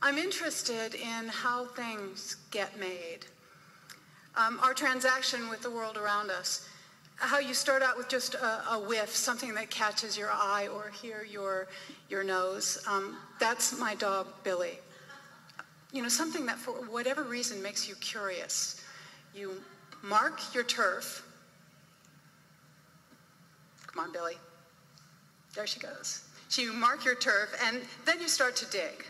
I'm interested in how things get made. Our transaction with the world around us. How you start out with just a whiff, something that catches your eye or hear your nose. That's my dog, Billy. You know, something that for whatever reason makes you curious. You mark your turf. Come on, Billy. There she goes. So you mark your turf, and then you start to dig.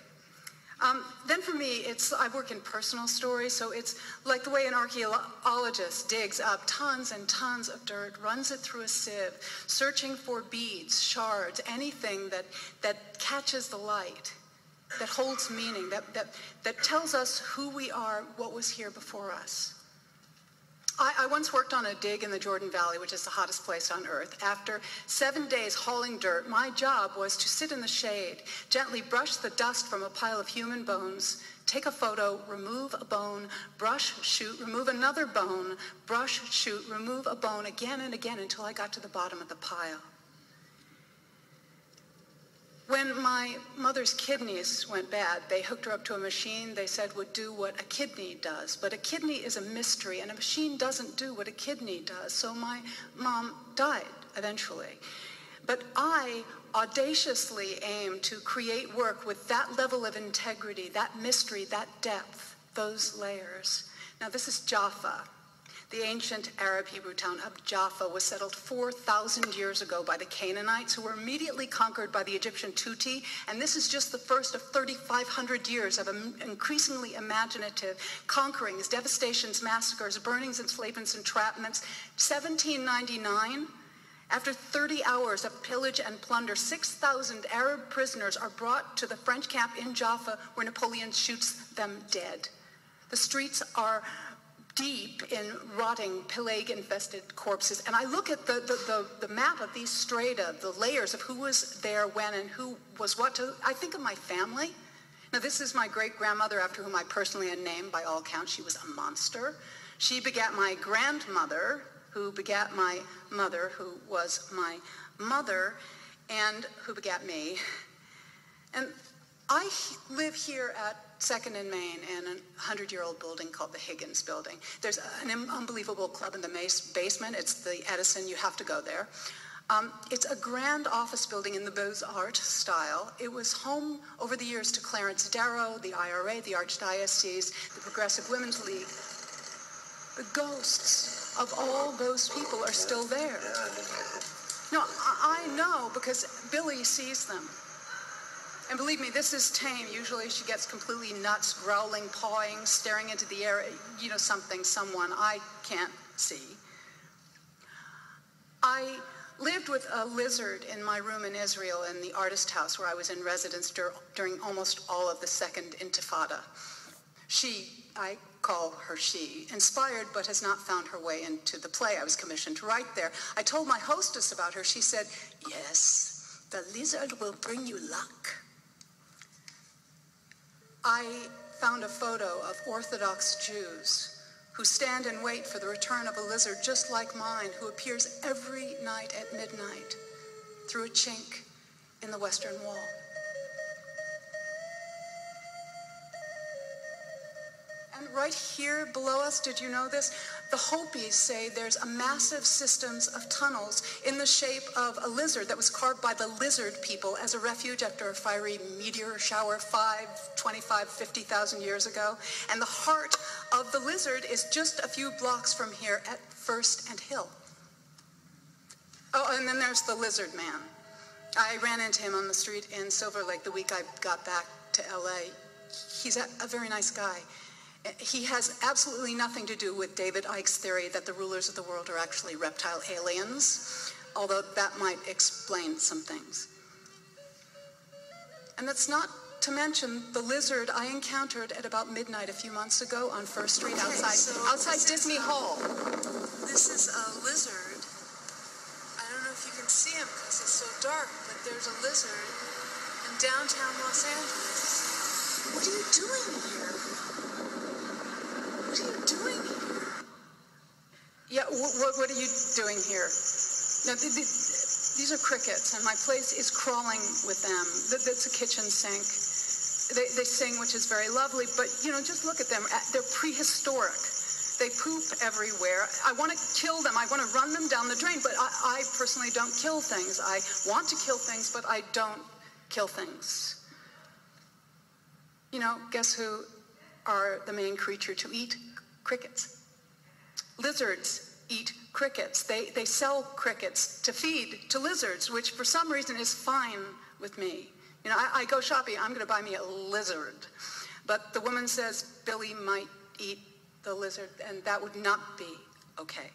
Then for me, I work in personal stories, so it's like the way an archaeologist digs up tons and tons of dirt, runs it through a sieve, searching for beads, shards, anything that catches the light, that holds meaning, that tells us who we are, what was here before us. I once worked on a dig in the Jordan Valley, which is the hottest place on earth. After 7 days hauling dirt, my job was to sit in the shade, gently brush the dust from a pile of human bones, take a photo, remove a bone, brush, shoot, remove another bone, brush, shoot, remove a bone again and again until I got to the bottom of the pile. When my mother's kidneys went bad, they hooked her up to a machine they said would do what a kidney does. But a kidney is a mystery, and a machine doesn't do what a kidney does. So my mom died eventually. But I audaciously aimed to create work with that level of integrity, that mystery, that depth, those layers. Now this is Jaffa. The ancient Arab Hebrew town of Jaffa was settled 4,000 years ago by the Canaanites, who were immediately conquered by the Egyptian Tuti, and this is just the first of 3,500 years of increasingly imaginative conquerings, devastations, massacres, burnings, enslavements, entrapments. 1799, after 30 hours of pillage and plunder, 6,000 Arab prisoners are brought to the French camp in Jaffa, where Napoleon shoots them dead. The streets are deep in rotting, plague-infested corpses. And I look at the map of these strata, the layers of who was there when and who was what. I think of my family. Now, this is my great-grandmother, after whom I personally am named by all counts. She was a monster. She begat my grandmother, who begat my mother, who was my mother, and who begat me. And I live here at 2nd and Main in a 100-year-old building called the Higgins Building. There's an unbelievable club in the basement. It's the Edison. You have to go there. It's a grand office building in the Beaux-Arts style. It was home over the years to Clarence Darrow, the IRA, the Archdiocese, the Progressive Women's League. The ghosts of all those people are still there. No, I know because Billy sees them. And believe me, this is tame. Usually she gets completely nuts, growling, pawing, staring into the air, you know, something, someone I can't see. I lived with a lizard in my room in Israel in the artist house where I was in residence during almost all of the Second Intifada. She, I call her she, inspired but has not found her way into the play I was commissioned to write there. I told my hostess about her. She said, "Yes, the lizard will bring you luck." I found a photo of Orthodox Jews who stand and wait for the return of a lizard just like mine, who appears every night at midnight through a chink in the Western Wall. And right here below us, did you know this? The Hopis say there's a massive systems of tunnels in the shape of a lizard that was carved by the lizard people as a refuge after a fiery meteor shower 25, 50,000 years ago. And the heart of the lizard is just a few blocks from here at First and Hill. Oh, and then there's the lizard man. I ran into him on the street in Silver Lake the week I got back to LA. He's a very nice guy. He has absolutely nothing to do with David Icke's theory that the rulers of the world are actually reptile aliens, although that might explain some things. And that's not to mention the lizard I encountered at about midnight a few months ago on First Street outside Disney Hall. This is a lizard. I don't know if you can see him because it's so dark, but there's a lizard in downtown Los Angeles. What are you doing here? What are you doing here? Yeah, what are you doing here? Now, these are crickets, and my place is crawling with them. That's a kitchen sink. They sing, which is very lovely, but, you know, just look at them. They're prehistoric. They poop everywhere. I want to kill them. I want to run them down the drain, but I personally don't kill things. I want to kill things, but I don't kill things. You know, guess who are the main creature to eat crickets? Lizards eat crickets. They sell crickets to feed to lizards, which for some reason is fine with me. You know, I go shopping, I'm going to buy me a lizard. But the woman says Billy might eat the lizard, and that would not be okay.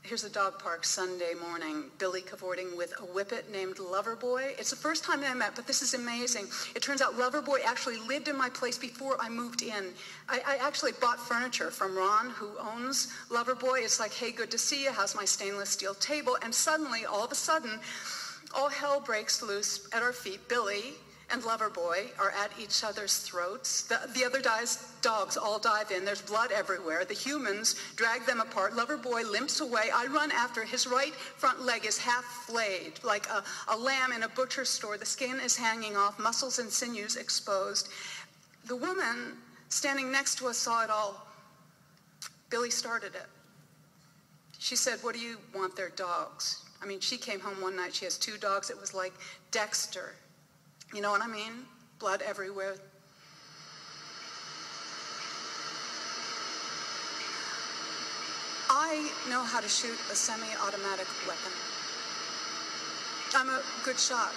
Here's a dog park Sunday morning, Billy cavorting with a whippet named Loverboy. It's the first time that I met, but this is amazing. It turns out Loverboy actually lived in my place before I moved in. I actually bought furniture from Ron, who owns Loverboy. It's like, hey, good to see you. How's my stainless steel table? And suddenly, all of a sudden, all hell breaks loose at our feet. Billy and Loverboy are at each other's throats. The other dogs all dive in. There's blood everywhere. The humans drag them apart. Loverboy limps away. I run after. His right front leg is half flayed, like a lamb in a butcher store. The skin is hanging off, muscles and sinews exposed. The woman standing next to us saw it all. Billy started it. She said, "What do you want their dogs?" I mean, she came home one night. She has 2 dogs. It was like Dexter. You know what I mean? Blood everywhere. I know how to shoot a semi-automatic weapon. I'm a good shot.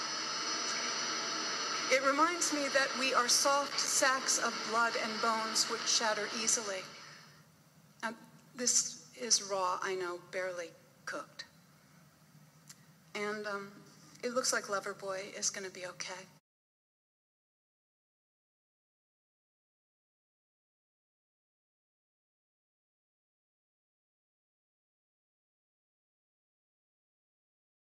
It reminds me that we are soft sacks of blood and bones which shatter easily. Now, this is raw, I know, barely cooked. And it looks like Loverboy is going to be okay.